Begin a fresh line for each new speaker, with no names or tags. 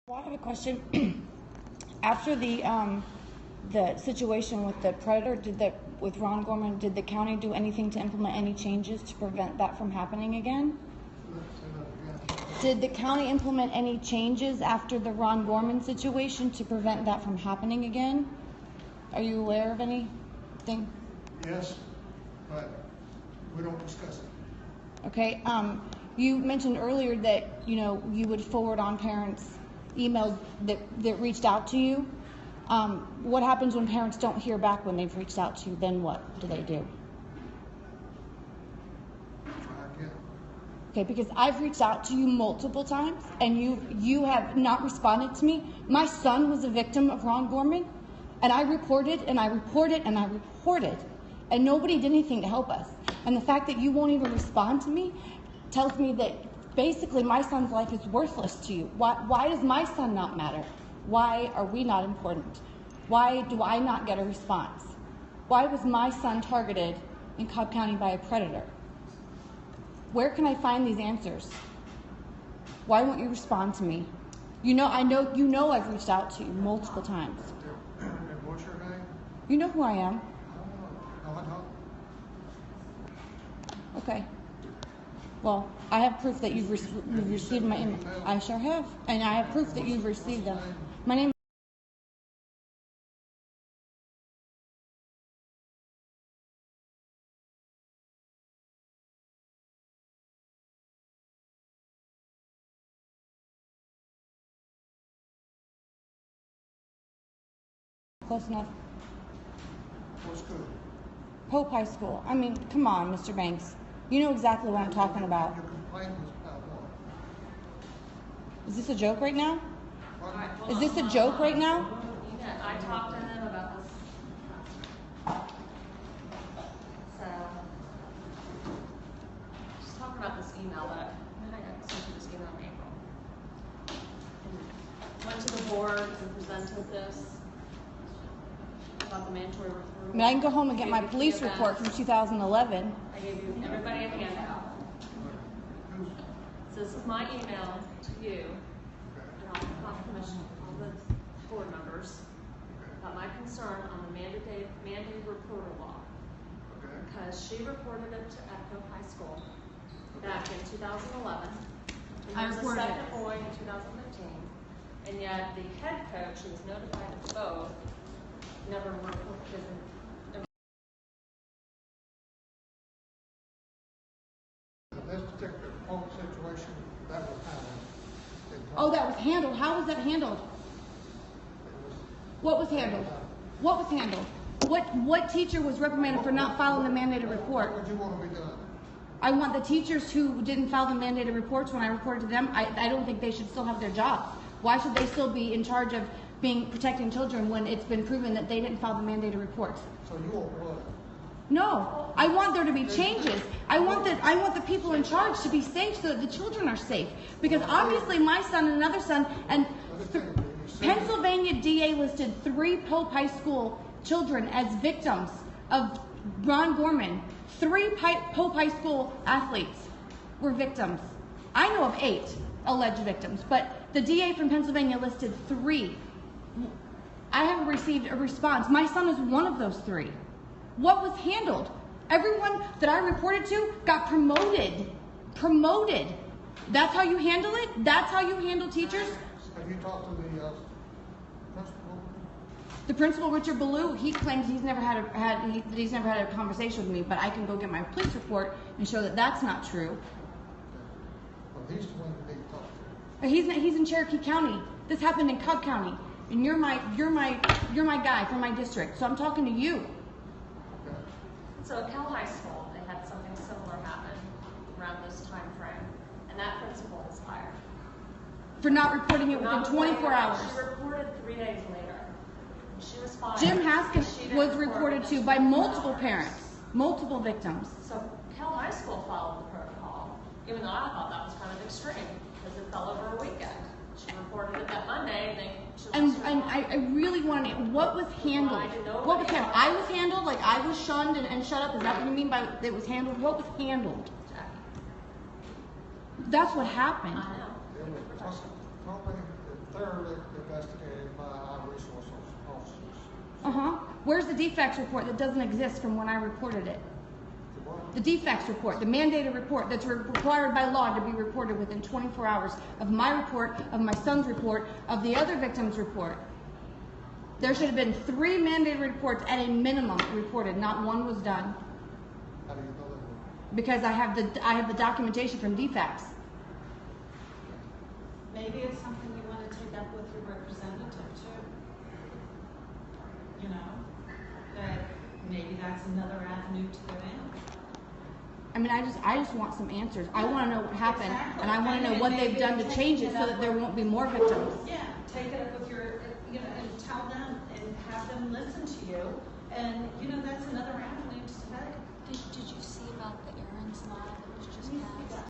Well, I have a question. After the situation with the predator, with Ron Gorman, did the county do anything to implement any changes to prevent that from happening again? Did the county implement any changes after the Ron Gorman situation to prevent that from happening again? Are you aware of anything?
Yes, but we don't discuss it.
Okay. You mentioned earlier that you would forward on parents' emails that reached out to you. What happens when parents don't hear back when they've reached out to you? Then what do they do? Okay, because I've reached out to you multiple times and you have not responded to me. My son was a victim of Ron Gorman, and I reported and I reported and I reported, and nobody did anything to help us. And the fact that you won't even respond to me tells me that basically my son's life is worthless to you. Why does my son not matter? Why are we not important? Why do I not get a response? Why was my son targeted in Cobb County by a predator? Where can I find these answers? Why won't you respond to me? I know I've reached out to you multiple times.
And what's your name?
You know who I am.
No, I don't.
Okay. Well, I have proof that you've received my email. I sure have. And I have proof that you've received them. My name close enough.
What's good?
Pope High School. I mean, come on, Mr. Banks. You know exactly what I'm talking about.
Your complaint was about what?
Is this a joke right now?
Right,
Is this a joke right now?
Yeah, I talked to him about this. So, just talking about this email that I sent you this email in April. And went to the board and presented this about the mandatory referral.
I mean, I can go home and get my police report from 2011.
I gave you everybody a handout. So this is my email to you, and I'll have permission all the board members about my concern on the mandated reporter law. Because she reported it to Echo High School back in 2011. And there was a second boy in 2015. And yet the head coach, who was notified of both, never reported.
This particular whole situation, that was handled.
Oh, that was handled. How was that handled? What was handled? What was handled? What teacher was reprimanded for not filing the mandated report?
What would you want to be done?
I want the teachers who didn't file the mandated reports when I reported to them. I don't think they should still have their jobs. Why should they still be in charge of protecting children when it's been proven that they didn't file the mandated reports?
So you want what?
No, I want there to be changes. I want the people in charge to be safe so that the children are safe. Because obviously my son and another son and Pennsylvania DA listed 3 Pope High School children as victims of Ron Gorman. 3 Pope High School athletes were victims. I know of 8 alleged victims, but the DA from Pennsylvania listed 3. I haven't received a response. My son is one of those 3. What was handled? Everyone that I reported to got promoted. Promoted. That's how you handle it? That's how you handle teachers?
Have you talked to the principal?
The principal, Richard Ballou, he claims he's never had a conversation with me, but I can go get my police report and show that that's not true.
Well, he's the one that they talked to.
He's in Cherokee County. This happened in Cobb County, and you're my guy from my district. So I'm talking to you.
So at Cal High School, they had something similar happen around this time frame, and that principal was fired.
For not reporting it within 24 hours.
She reported 3 days later. She was fired.
Jim Haskins was reported to by multiple parents, multiple victims.
So Cal High School followed the protocol, even though I thought that was kind of extreme, because it fell over a weekend. She reported it that Monday, and
I really want to know what was handled. What was handled? I was handled, like I was shunned and shut up. Is that what you mean by it was handled? What was handled? That's what happened.
I know.
Probably the third investigated by our resource officers.
Where's the defects report that doesn't exist from when I reported it?
The what?
The defects report, the mandated report that's required by law to be reported within 24 hours of my report, of my son's report, of the other victim's report. There should have been 3 mandated reports at a minimum reported. Not one was done.
How do you know that?
Because I have the documentation from defects.
Maybe it's something you want to take up with your representative too. You know, that maybe that's another avenue to go in.
I mean, I just want some answers. I want to know what happened,
Exactly.
and I want to know what they've done to change it so that there won't be more victims.
Yeah, take it up with your, you know, and tell them and have them listen to you. And, you know, that's another avenue to take.
Did you see about the errands law that was just passed?